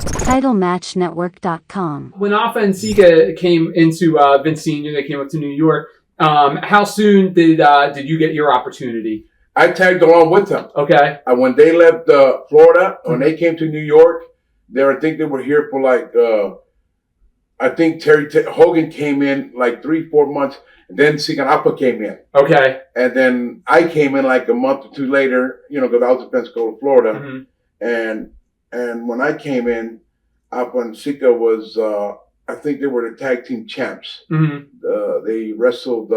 TitleMatchNetwork.com. When Alpha and Sika came into Vince Sr., they came up to New York. How soon did you get your opportunity? I tagged along with them. Okay. When they left Florida, when they came to New York, I think they were here for like, I think Hogan came in like 3-4 months, and then Sika and Alpha came in. Okay. And then I came in like a month or two later, because I was in Pensacola, Florida. Mm-hmm. And when I came in, Alpha and Sika was, I think they were the tag team champs. Mm-hmm. They wrestled,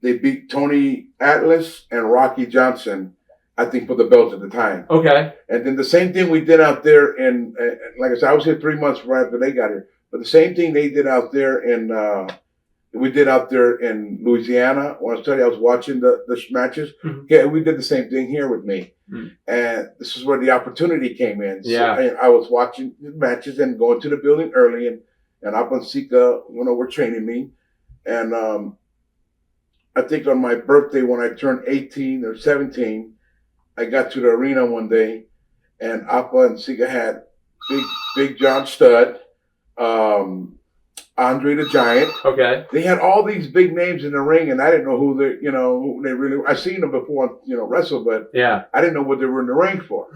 they beat Tony Atlas and Rocky Johnson, I think, for the belts at the time. Okay. And then the same thing we did out there in, like I said, I was here 3 months right after they got here. But the same thing they did out there we did out there in Louisiana. When I was telling you, I was watching the matches. Mm-hmm. Okay, we did the same thing here with me. Mm-hmm. And this is where the opportunity came in. Yeah. So, I was watching the matches and going to the building early, and Alpha and Sika, were training me. And I think on my birthday, when I turned 18 or 17, I got to the arena one day, and Alpha and Sika had Big John Studd, Andre the Giant. Okay. They had all these big names in the ring, and I didn't know who they really were. I've seen them before, wrestle, but yeah, I didn't know what they were in the ring for.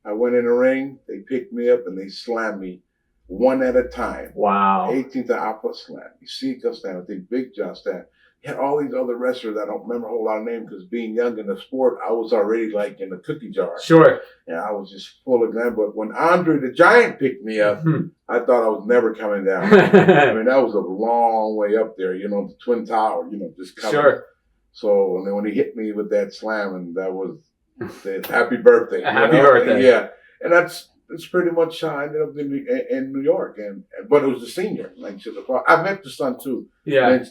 I went in the ring, they picked me up, and they slammed me one at a time. Wow. 18th Alpha slammed me, Sika slammed me, Big John slammed. You had all these other wrestlers. I don't remember a whole lot of names because being young in the sport, I was already like in the cookie jar. Sure. And I was just full of them. But when Andre the Giant picked me up, I thought I was never coming down. I mean, that was a long way up there, the Twin Tower, just coming. Sure. So, and then when he hit me with that slam, and that was happy birthday. Happy birthday. Yeah. And that's pretty much how I ended up in New York. But it was the senior. Like, I met the son too. Yeah.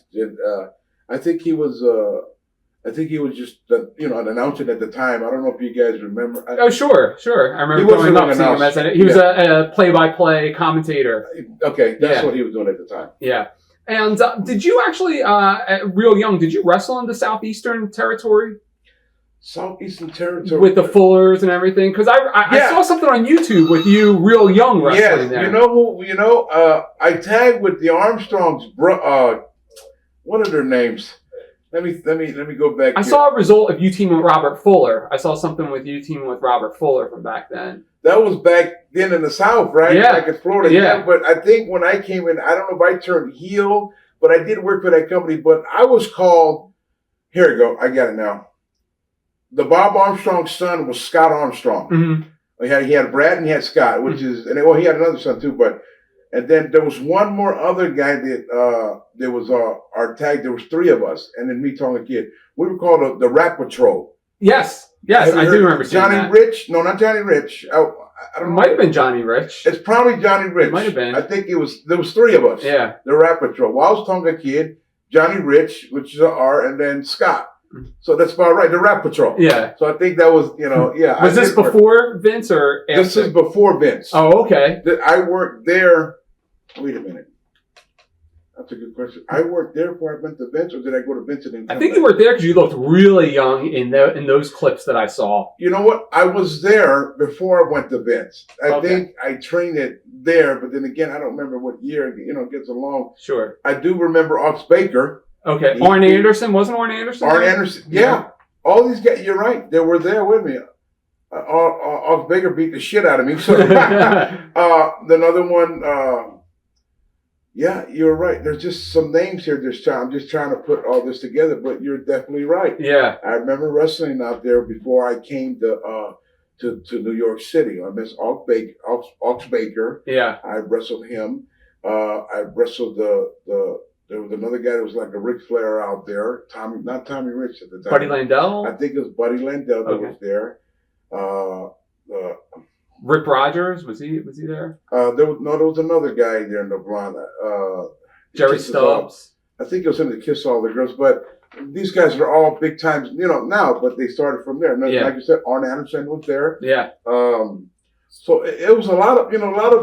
I think he was just, an announcer at the time. I don't know if you guys remember. Oh, sure. I remember growing up seeing him as he was a play-by-play commentator. Okay, that's what he was doing at the time. Yeah. And did you actually, real young, did you wrestle in the Southeastern territory? Southeastern territory. With the Fullers and everything? Because I saw something on YouTube with you real young wrestling there. I tagged with the Armstrongs, what are their names? Let me go back. I saw a result of you teaming with Robert Fuller. I saw something with you teaming with Robert Fuller from back then. That was back then in the South, right? Yeah. Back in Florida. Yeah. But I think when I came in, I don't know if I turned heel, but I did work for that company. But I was called, here we go, I got it now. The Bob Armstrong's son was Scott Armstrong. Mm-hmm. He had Brad and he had Scott, which is, and he had another son too, and then there was one more other guy that there was our tag. There was 3 of us, and then me, Tonga Kid. We were called the Rat Patrol. Yes, I do remember seeing Johnny that. Rich. No, not Johnny Rich. I don't know. It might have been Johnny Rich. It's probably Johnny Rich. It might have been. I think there was 3 of us. Yeah. The Rat Patrol. Well, I was Tonga Kid, Johnny Rich, which is an R, and then Scott. So that's about right. The Rat Patrol. Yeah. So I think that was, yeah. Was this before Vince or after? This is before Vince. Oh, okay. I worked there. Wait a minute. That's a good question. I worked there before I went to Vince, or did I go to Vince and then come back? You worked there because you looked really young in those clips that I saw. You know what? I was there before I went to Vince. I think I trained it there, but then again, I don't remember what year. It gets along. Sure. I do remember Ox Baker. Okay. Arn Anderson. Wasn't Arn Anderson? Arn Anderson. Yeah. All these guys, you're right. They were there with me. Ox Baker beat the shit out of me. So, another one, yeah, you're right. There's just some names here. I'm just trying to put all this together, but you're definitely right. Yeah. I remember wrestling out there before I came to New York City. I miss Ox Baker. Yeah. I wrestled him. I wrestled there was another guy that was like a Ric Flair out there. Not Tommy Rich at the time. Buddy Landell? I think it was Buddy Landell that was there. Rick Rogers, was he there? There was another guy there in the blonde. Jerry Stubbs. I think it was him that kissed all the girls, but these guys are all big times, now, but they started from there. Yeah. Like you said, Arn Anderson was there. Yeah. So it was a lot of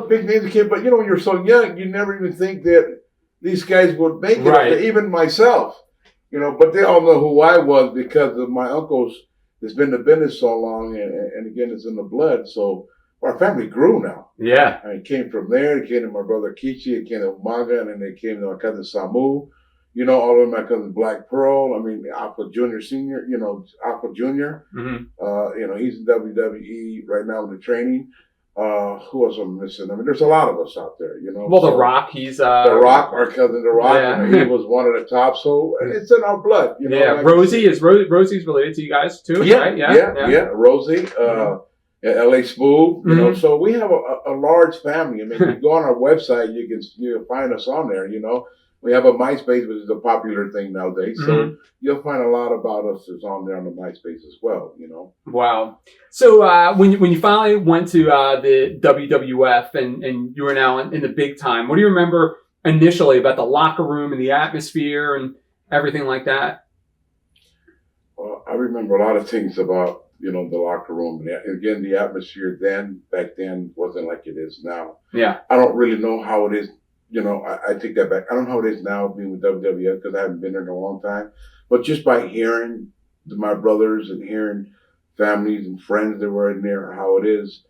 big names that came, but when you're so young, you never even think that these guys would make it. Right. Even myself, but they all know who I was because of my uncles. It's been in the business so long, and again, it's in the blood. So our family grew now. Yeah. I mean, it came from there. It came to my brother Kichi. It came to Manga, and then it came to my cousin Samu. You know, all of my cousins, Black Pearl. I mean, Alpha Junior Senior. You know, Alpha Junior. You know, he's in WWE right now in the training. Who else am I missing? I mean, there's a lot of us out there. You know. Well, The Rock. He's The Rock, our cousin The Rock. Yeah. You know, he was one of the top. So it's in our blood. You know, yeah. like Rosie Rosie's related to you guys too. Yeah. Right? Yeah. Rosie. LA Smooth, you know, so we have a large family. I mean, you go on our website, you can find us on there, you know. We have a MySpace, which is a popular thing nowadays. So you'll find a lot about us that's on there on the MySpace as well, you know. Wow. So when you finally went to the WWF and you were now in the big time, what do you remember initially about the locker room and the atmosphere and everything like that? Well, I remember a lot of things about, you know, the locker room. And again, the atmosphere back then wasn't like it is now. Yeah. I don't really know how it is. You know, I take that back. I don't know how it is now being with WWF because I haven't been there in a long time. But just by hearing my brothers and hearing families and friends that were in there, how it is,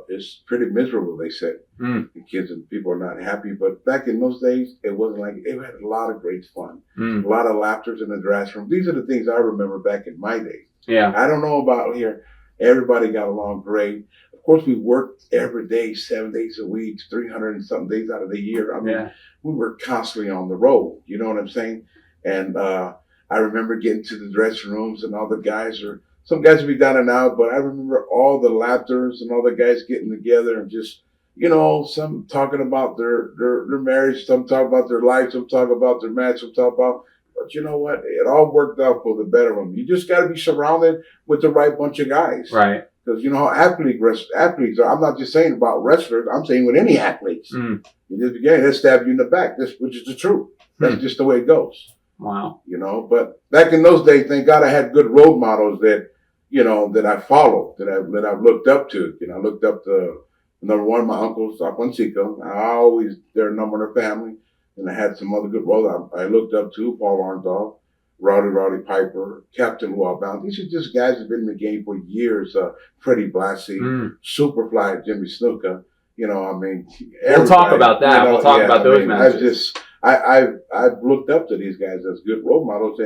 it's pretty miserable, they said. The kids and people are not happy. But back in those days, it wasn't like it had a lot of great fun. A lot of laughters in the dressing room. These are the things I remember back in my days. Yeah. I don't know about here. Everybody got along great. Of course, we worked every day, 7 days a week, 300 and something days out of the year. I mean, we were constantly on the road. You know what I'm saying? And I remember getting to the dressing rooms and all the guys some guys would be down and out, but I remember all the laughters and all the guys getting together and just, you know, some talking about their marriage, some talk about their life, some talk about their match, some talk about. But you know what? It all worked out for the better of them. You just got to be surrounded with the right bunch of guys. Right. Because you know how athletes are. I'm not just saying about wrestlers. I'm saying with any athletes. You just begin, they'll stab you in the back, which is the truth. That's just the way it goes. Wow. You know, but back in those days, thank God I had good role models that, you know, that I followed, that I've looked up to. You know, I looked up to, number one, my uncles, Haku and Sika. They're a number of their family. And I had some other good roles I looked up to, Paul Arndal, Rowdy Piper, Captain Wildbound. These are just guys who've been in the game for years. Freddie Blassie, Superfly, Jimmy Snuka. You know, I mean, we'll talk about that. You know, we'll talk about those matches. I've looked up to these guys as good role models,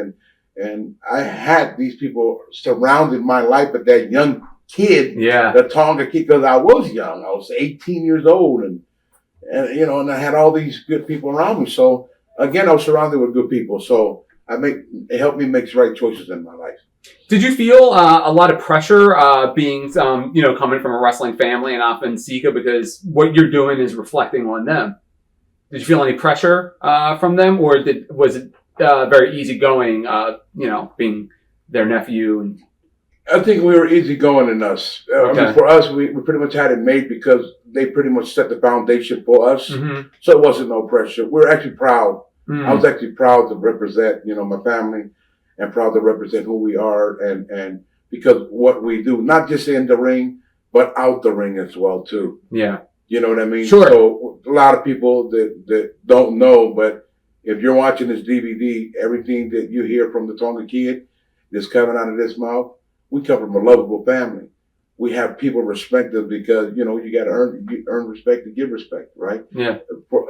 and I had these people surrounding my life at that young kid, the Tonga Kid, because I was young. I was 18 years old, and you know, and I had all these good people around me. So again, I was surrounded with good people. So it helped me make the right choices in my life. Did you feel a lot of pressure being, you know, coming from a wrestling family and often Sika, because what you're doing is reflecting on them? Did you feel any pressure from them, or was it very easygoing, you know, being their nephew? And I think we were easygoing in us. I mean, for us, we pretty much had it made because they pretty much set the foundation for us. So it wasn't no pressure. We were actually proud. I was actually proud to represent, you know, my family, and proud to represent who we are, and because what we do, not just in the ring, but out the ring as well too. Yeah. You know what I mean? Sure. So a lot of people that don't know, but if you're watching this DVD, everything that you hear from the Tonga Kid that's coming out of this mouth, we come from a lovable family. We have people respect us because, you know, you got to earn respect to give respect, right? Yeah.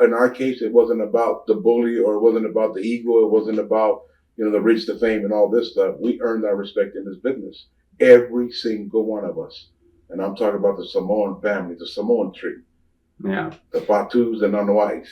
In our case, it wasn't about the bully, or it wasn't about the ego. It wasn't about, you know, the rich, the fame, and all this stuff. We earned our respect in this business. Every single one of us. And I'm talking about the Samoan family, the Samoan tree. Yeah. The Fatus and Anuais.